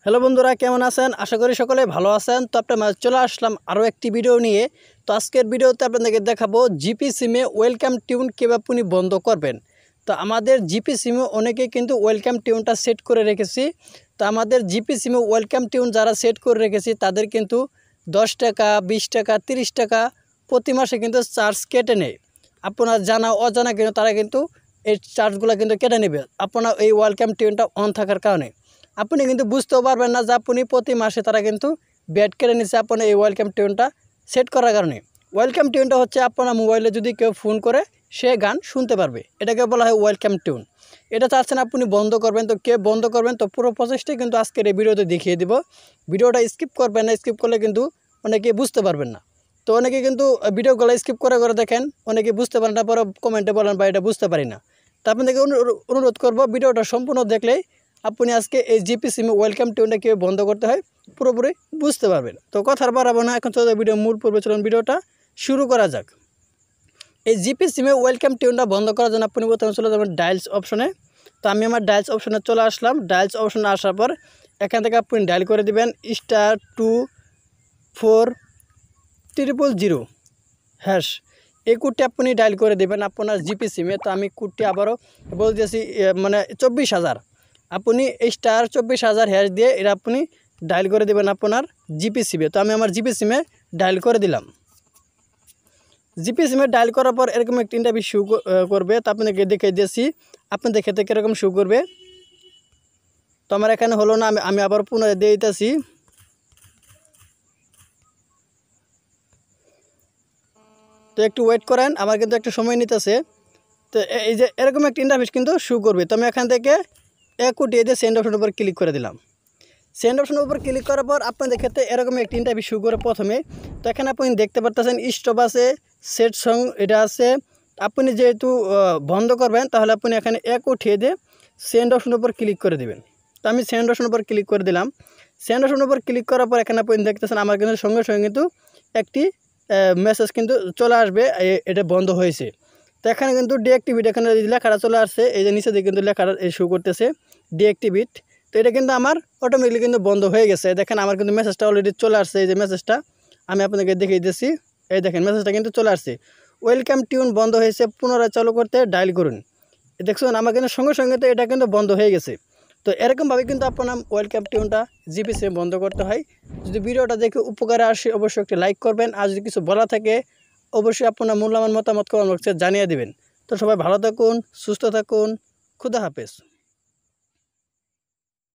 Hello বন্ধুরা, কেমন আছেন? আশা করি সকলে ভালো আছেন। তো আপনার মাঝে চলে আসলাম আরও একটি ভিডিও নিয়ে। তো আজকের ভিডিওতে আপনাদেরকে দেখাবো জিপি সিমে ওয়েলকাম টিউন কীভাবে আপনি বন্ধ করবেন। তো আমাদের জিপি সিমে অনেকেই কিন্তু ওয়েলকাম টিউনটা সেট করে রেখেছি। তো আমাদের জিপি সিমে ওয়েলকাম টিউন যারা সেট করে রেখেছি তাদের কিন্তু 10 টাকা, 20 টাকা, 30 টাকা প্রতি মাসে কিন্তু চার্জ কেটে নেয়। আপনার জানা অজানা কিন্তু তারা কিন্তু এই চার্জগুলো কিন্তু কেটে নেবে আপনার এই ওয়েলকাম টিউনটা অন থাকার কারণে। আপনি কিন্তু বুঝতেও পারবেন না যে আপনি প্রতি মাসে তারা কিন্তু ব্যাট কেটে নিচ্ছে আপনার এই ওয়েলকাম টিউনটা সেট করার কারণে। ওয়েলকাম টিউনটা হচ্ছে আপনার মোবাইলে যদি কেউ ফোন করে সে গান শুনতে পারবে, এটাকে বলা হয় ওয়েলকাম টিউন। এটা চাচ্ছেন আপনি বন্ধ করবেন, তো কে বন্ধ করবেন তো পুরো প্রসেসটাই কিন্তু আজকের এই ভিডিওতে দেখিয়ে দিব। ভিডিওটা স্কিপ করবেন না, স্কিপ করলে কিন্তু অনেকে বুঝতে পারবেন না। তো অনেকে কিন্তু ভিডিওগুলো স্কিপ করে করে দেখেন, অনেকে বুঝতে পারেন না, পরে কমেন্টে বলেন বা এটা বুঝতে পারি না। তো আপনাদেরকে অনুরোধ করবো ভিডিওটা সম্পূর্ণ দেখলেই আপনি আজকে এই জিপি সিমে ওয়েলকাম টিউনটা কীভাবে বন্ধ করতে হয় পুরোপুরি বুঝতে পারবেন। তো কথার বাড়াবো না, এখন চলে ভিডিও মূল পর্বে চলুন ভিডিওটা শুরু করা যাক। এই জিপি সিমে ওয়েলকাম টিউনটা বন্ধ করার জন্য আপনি প্রথমে চলে যাবেন ডায়ালস অপশনে। তো আমি আমার ডায়ালস অপশনে চলে আসলাম। ডায়ালস অপশনে আসার পর এখান থেকে আপনি ডায়াল করে দিবেন *24000#। এই কোডটি আপনি ডায়াল করে দেবেন আপনার জিপি সিমে। তো আমি কোডটি আবারও বলতেছি, মানে 24,000। আপনি এই *24,000# দিয়ে এটা আপনি ডায়াল করে দেবেন আপনার জিপি সিমে। তো আমি আমার জিপি সিমে ডায়াল করে দিলাম। জিপি সিমে ডায়াল করার পর এরকম একটা ইন্টারভিউ শো করবে। তো আপনাকে দেখে দিয়েছি, আপনাদের ক্ষেত্রে কীরকম শো করবে। তো আমার এখানে হলো না, আমি আবার পুনরায় দিয়ে দিতেছি। তো একটু ওয়েট করেন, আমার কিন্তু একটু সময় নিতেছে। তো এই যে এরকম একটা ইন্টারফেস কিন্তু শো করবে। তো আমি এখান থেকে উঠিয়ে দিয়ে সেন্ড অপশনের উপর ক্লিক করে দিলাম। সেন্ড অপশনের উপর ক্লিক করার পর আপনাদের ক্ষেত্রে এরকম একটি ইন্টারফেস শো করে প্রথমে। তো এখানে আপনি দেখতে পারতেছেন স্টপ আছে, সেট সং এটা আছে। আপনি যেহেতু বন্ধ করবেন তাহলে আপনি এখানে উঠিয়ে দিয়ে সেন্ড অপশনের উপর ক্লিক করে দেবেন। তো আমি সেন্ড অপশনের উপর ক্লিক করে দিলাম। সেন্ড অপশনের উপর ক্লিক করার পর এখানে আপনি দেখতেছেন আমার কিন্তু সঙ্গে সঙ্গে কিন্তু একটি মেসেজ কিন্তু চলে আসবে, এটা বন্ধ হয়েছে। তো এখানে কিন্তু ডিঅ্যাক্টিভেট এখানে লেখাটা চলে আসছে, এই যে নিচে দিকে কিন্তু লেখাটা শো করতেছে ডিঅ্যাক্টিভেট। তো এটা কিন্তু আমার অটোমেটিকলি কিন্তু বন্ধ হয়ে গেছে। দেখেন আমার কিন্তু মেসেজটা অলরেডি চলে আসছে, এই যে মেসেজটা আমি আপনাদেরকে দেখিয়ে দিচ্ছি। এই দেখেন মেসেজটা কিন্তু চলে আসছে, ওয়েলকাম টিউন বন্ধ হয়েছে, পুনরায় চালু করতে ডায়াল করুন। দেখুন আমার কিন্তু সঙ্গে সঙ্গে তো এটা কিন্তু বন্ধ হয়ে গেছে। তো এরকমভাবে কিন্তু আপনার ওয়েলকাম টিউনটা জিপি সিমে বন্ধ করতে হয়। যদি ভিডিওটা দেখে উপকারে আসে অবশ্যই একটি লাইক করবেন, আর যদি কিছু বলা থাকে অবশ্যই আপনার মূল্যবান মতামত কমেন্ট বক্সে জানিয়ে দেবেন। তো সবাই ভালো থাকুন, সুস্থ থাকুন, খুদা হাফেজ।